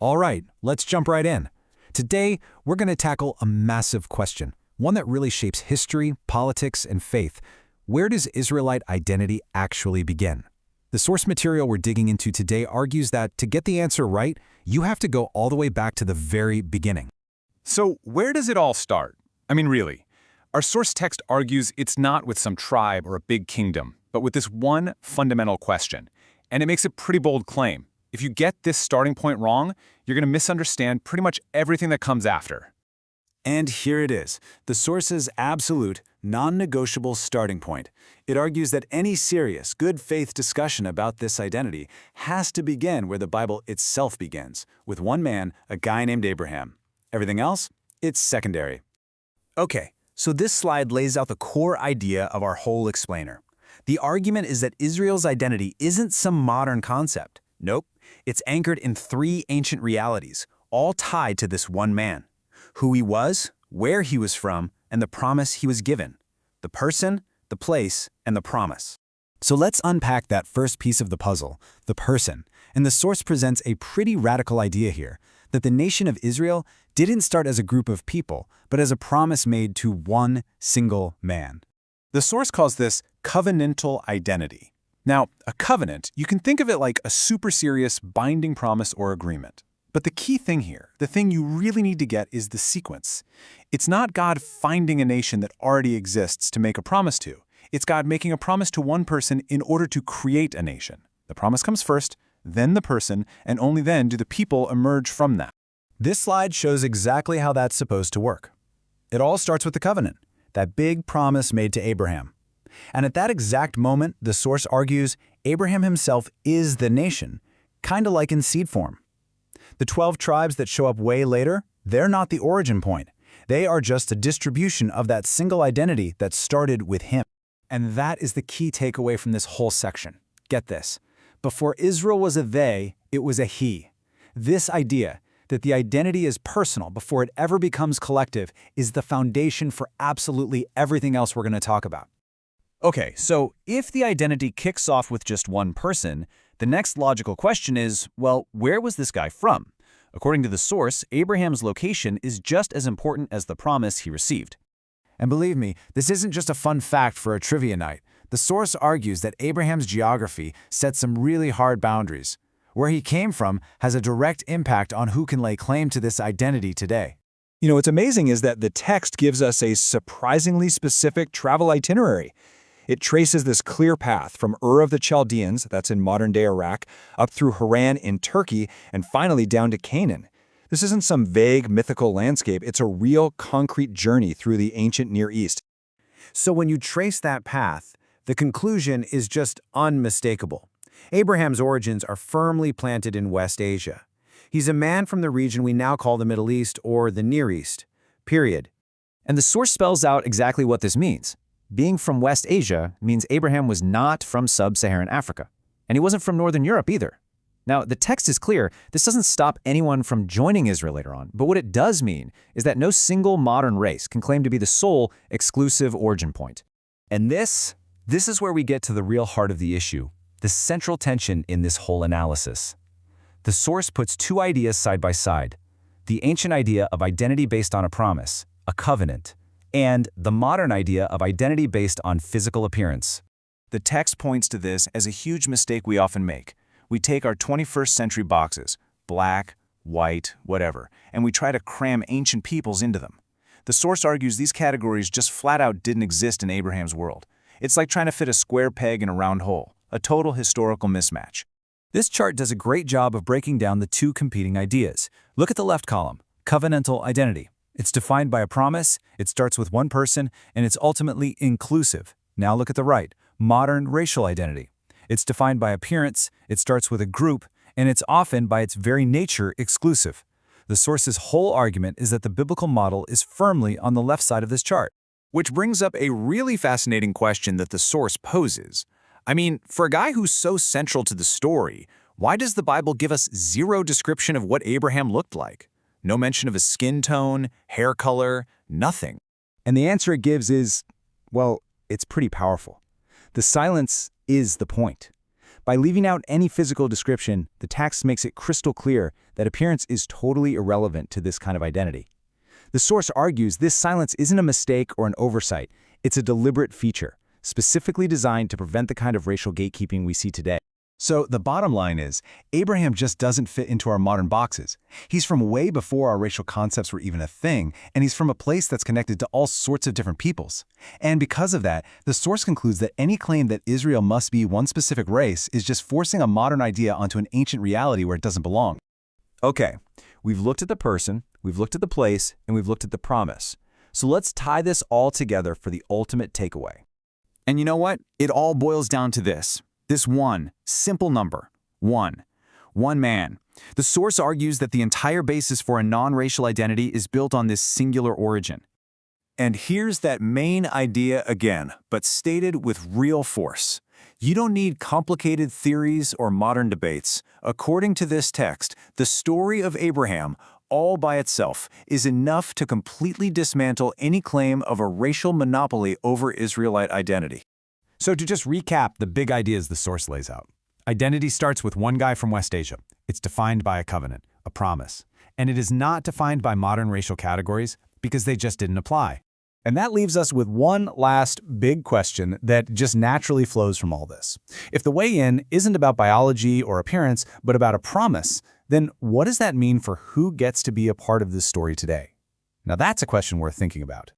All right, let's jump right in. Today, we're going to tackle a massive question, one that really shapes history, politics, and faith. Where does Israelite identity actually begin? The source material we're digging into today argues that to get the answer right, you have to go all the way back to the very beginning. So where does it all start? I mean, really. Our source text argues it's not with some tribe or a big kingdom, but with this one fundamental question. And it makes a pretty bold claim. If you get this starting point wrong, you're going to misunderstand pretty much everything that comes after. And here it is, the source's absolute, non-negotiable starting point. It argues that any serious, good faith discussion about this identity has to begin where the Bible itself begins, with one man, a guy named Abraham. Everything else? It's secondary. Okay, so this slide lays out the core idea of our whole explainer. The argument is that Israel's identity isn't some modern concept. Nope, it's anchored in three ancient realities, all tied to this one man. Who he was, where he was from, and the promise he was given. The person, the place, and the promise. So let's unpack that first piece of the puzzle, the person. And the source presents a pretty radical idea here, that the nation of Israel didn't start as a group of people, but as a promise made to one single man. The source calls this covenantal identity. Now, a covenant, you can think of it like a super serious binding promise or agreement. But the key thing here, the thing you really need to get, is the sequence. It's not God finding a nation that already exists to make a promise to. It's God making a promise to one person in order to create a nation. The promise comes first, then the person, and only then do the people emerge from that. This slide shows exactly how that's supposed to work. It all starts with the covenant, that big promise made to Abraham. And at that exact moment, the source argues, Abraham himself is the nation, kind of like in seed form. The 12 tribes that show up way later, they're not the origin point. They are just a distribution of that single identity that started with him. And that is the key takeaway from this whole section. Get this. Before Israel was a they, it was a he. This idea, that the identity is personal before it ever becomes collective, is the foundation for absolutely everything else we're going to talk about. Okay, so if the identity kicks off with just one person, the next logical question is, well, where was this guy from? According to the source, Abraham's location is just as important as the promise he received. And believe me, this isn't just a fun fact for a trivia night. The source argues that Abraham's geography sets some really hard boundaries. Where he came from has a direct impact on who can lay claim to this identity today. You know, what's amazing is that the text gives us a surprisingly specific travel itinerary. It traces this clear path from Ur of the Chaldeans, that's in modern-day Iraq, up through Haran in Turkey, and finally down to Canaan. This isn't some vague mythical landscape, it's a real concrete journey through the ancient Near East. So when you trace that path, the conclusion is just unmistakable. Abraham's origins are firmly planted in West Asia. He's a man from the region we now call the Middle East or the Near East, period. And the source spells out exactly what this means. Being from West Asia means Abraham was not from sub-Saharan Africa, and he wasn't from Northern Europe either. Now, the text is clear. This doesn't stop anyone from joining Israel later on, but what it does mean is that no single modern race can claim to be the sole exclusive origin point. And this is where we get to the real heart of the issue, the central tension in this whole analysis. The source puts two ideas side by side, the ancient idea of identity based on a promise, a covenant, and the modern idea of identity based on physical appearance. The text points to this as a huge mistake we often make. We take our 21st century boxes, black, white, whatever, and we try to cram ancient peoples into them. The source argues these categories just flat out didn't exist in Abraham's world. It's like trying to fit a square peg in a round hole, a total historical mismatch. This chart does a great job of breaking down the two competing ideas. Look at the left column, covenantal identity. It's defined by a promise, it starts with one person, and it's ultimately inclusive. Now look at the right, modern racial identity. It's defined by appearance, it starts with a group, and it's often by its very nature exclusive. The source's whole argument is that the biblical model is firmly on the left side of this chart. Which brings up a really fascinating question that the source poses. I mean, for a guy who's so central to the story, why does the Bible give us zero description of what Abraham looked like? No mention of his skin tone, hair color, nothing. And the answer it gives is, well, it's pretty powerful. The silence is the point. By leaving out any physical description, the text makes it crystal clear that appearance is totally irrelevant to this kind of identity. The source argues this silence isn't a mistake or an oversight, it's a deliberate feature, specifically designed to prevent the kind of racial gatekeeping we see today. So the bottom line is, Abraham just doesn't fit into our modern boxes. He's from way before our racial concepts were even a thing, and he's from a place that's connected to all sorts of different peoples. And because of that, the source concludes that any claim that Israel must be one specific race is just forcing a modern idea onto an ancient reality where it doesn't belong. Okay, we've looked at the person, we've looked at the place, and we've looked at the promise. So let's tie this all together for the ultimate takeaway. And you know what? It all boils down to this. This one, simple number, one. One man. The source argues that the entire basis for a non-racial identity is built on this singular origin. And here's that main idea again, but stated with real force. You don't need complicated theories or modern debates. According to this text, the story of Abraham, all by itself, is enough to completely dismantle any claim of a racial monopoly over Israelite identity. So to just recap the big ideas the source lays out. Identity starts with one guy from West Asia. It's defined by a covenant, a promise. And it is not defined by modern racial categories because they just didn't apply. And that leaves us with one last big question that just naturally flows from all this. If the way in isn't about biology or appearance, but about a promise, then what does that mean for who gets to be a part of this story today? Now that's a question worth thinking about.